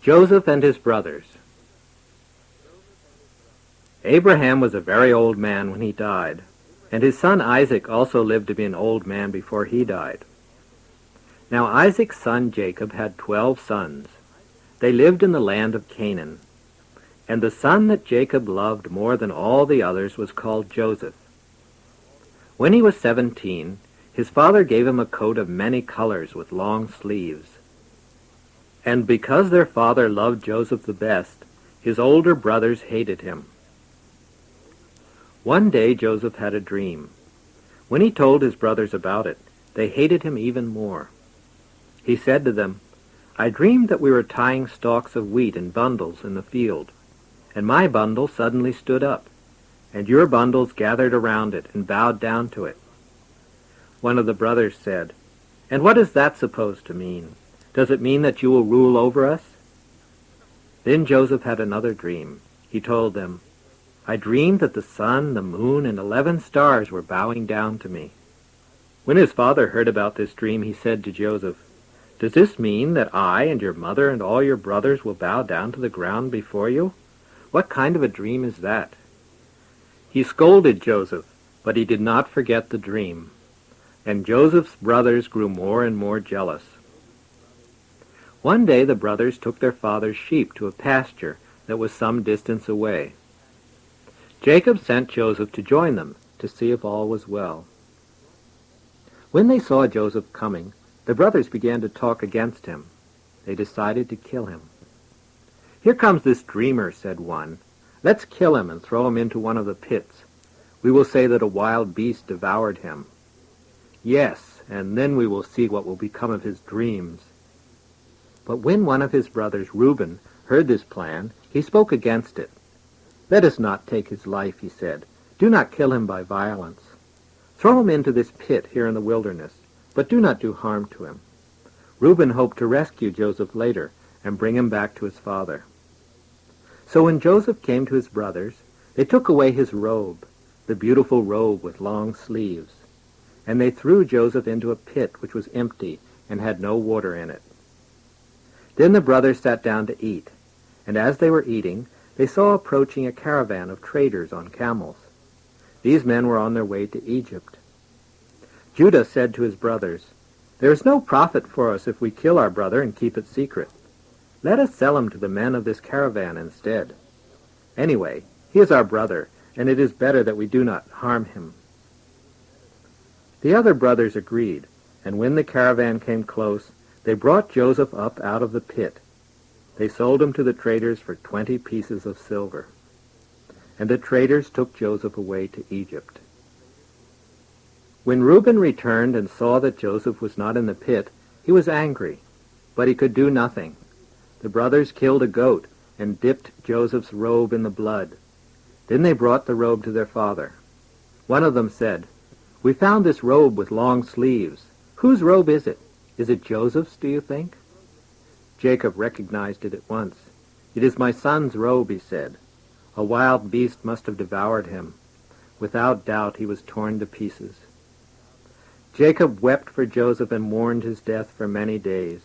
Joseph and his brothers. Abraham was a very old man when he died, and his son Isaac also lived to be an old man before he died. Now Isaac's son Jacob had 12 sons. They lived in the land of Canaan. And the son that Jacob loved more than all the others was called Joseph. When he was 17, his father gave him a coat of many colors with long sleeves. And because their father loved Joseph the best, his older brothers hated him. One day Joseph had a dream. When he told his brothers about it, they hated him even more. He said to them, "I dreamed that we were tying stalks of wheat in bundles in the field, and my bundle suddenly stood up, and your bundles gathered around it and bowed down to it." One of the brothers said, "And what is that supposed to mean? Does it mean that you will rule over us?" Then Joseph had another dream. He told them, "I dreamed that the sun, the moon, and 11 stars were bowing down to me." When his father heard about this dream, he said to Joseph, "Does this mean that I and your mother and all your brothers will bow down to the ground before you? What kind of a dream is that?" He scolded Joseph, but he did not forget the dream. And Joseph's brothers grew more and more jealous. One day the brothers took their father's sheep to a pasture that was some distance away. Jacob sent Joseph to join them to see if all was well. When they saw Joseph coming, the brothers began to talk against him. They decided to kill him. "Here comes this dreamer," said one. "Let's kill him and throw him into one of the pits. We will say that a wild beast devoured him." "Yes, and then we will see what will become of his dreams." But when one of his brothers, Reuben, heard this plan, he spoke against it. "Let us not take his life," he said. "Do not kill him by violence. Throw him into this pit here in the wilderness, but do not do harm to him." Reuben hoped to rescue Joseph later and bring him back to his father. So when Joseph came to his brothers, they took away his robe, the beautiful robe with long sleeves, and they threw Joseph into a pit which was empty and had no water in it. Then the brothers sat down to eat, and as they were eating, they saw approaching a caravan of traders on camels. These men were on their way to Egypt. Judah said to his brothers, "There is no profit for us if we kill our brother and keep it secret. Let us sell him to the men of this caravan instead. Anyway, he is our brother, and it is better that we do not harm him." The other brothers agreed, and when the caravan came close, they brought Joseph up out of the pit. They sold him to the traders for 20 pieces of silver. And the traders took Joseph away to Egypt. When Reuben returned and saw that Joseph was not in the pit, he was angry, but he could do nothing. The brothers killed a goat and dipped Joseph's robe in the blood. Then they brought the robe to their father. One of them said, "We found this robe with long sleeves. Whose robe is it? Is it Joseph's, do you think?" Jacob recognized it at once. "It is my son's robe," he said. "A wild beast must have devoured him. Without doubt he was torn to pieces." Jacob wept for Joseph and mourned his death for many days.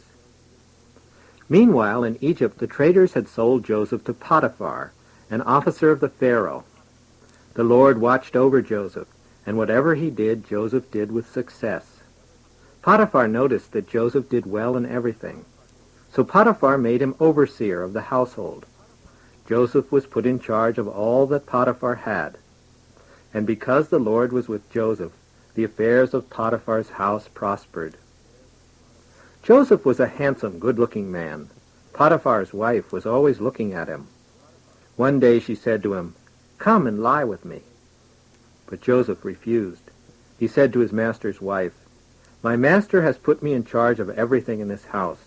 Meanwhile, in Egypt, the traders had sold Joseph to Potiphar, an officer of the Pharaoh. The Lord watched over Joseph, and whatever he did, Joseph did with success. Potiphar noticed that Joseph did well in everything. So Potiphar made him overseer of the household. Joseph was put in charge of all that Potiphar had. And because the Lord was with Joseph, the affairs of Potiphar's house prospered. Joseph was a handsome, good-looking man. Potiphar's wife was always looking at him. One day she said to him, "Come and lie with me." But Joseph refused. He said to his master's wife, "My master has put me in charge of everything in this house.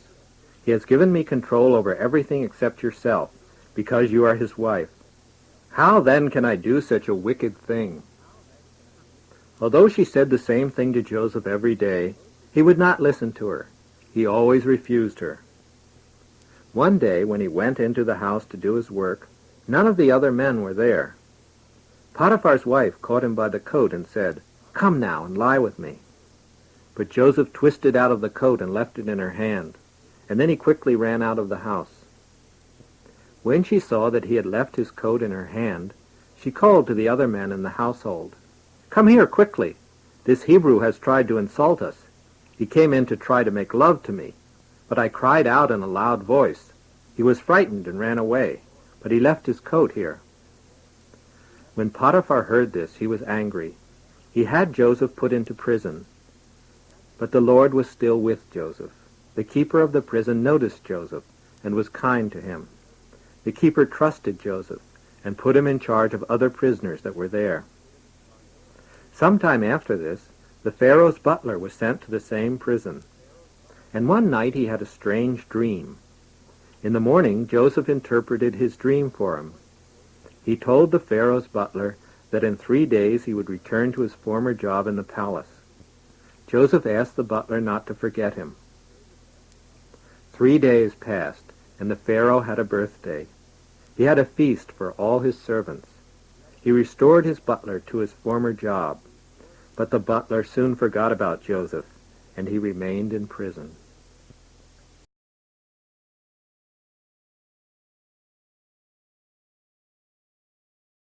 He has given me control over everything except yourself, because you are his wife. How then can I do such a wicked thing?" Although she said the same thing to Joseph every day, he would not listen to her. He always refused her. One day, when he went into the house to do his work, none of the other men were there. Potiphar's wife caught him by the coat and said, "Come now and lie with me." But Joseph twisted out of the coat and left it in her hand, and then he quickly ran out of the house. When she saw that he had left his coat in her hand, she called to the other men in the household, "Come here quickly! This Hebrew has tried to insult us. He came in to try to make love to me, but I cried out in a loud voice. He was frightened and ran away, but he left his coat here." When Potiphar heard this, he was angry. He had Joseph put into prison. But the Lord was still with Joseph. The keeper of the prison noticed Joseph and was kind to him. The keeper trusted Joseph and put him in charge of other prisoners that were there. Some time after this, the Pharaoh's butler was sent to the same prison. And one night he had a strange dream. In the morning, Joseph interpreted his dream for him. He told the Pharaoh's butler that in 3 days he would return to his former job in the palace. Joseph asked the butler not to forget him. 3 days passed, and the Pharaoh had a birthday. He had a feast for all his servants. He restored his butler to his former job, but the butler soon forgot about Joseph, and he remained in prison.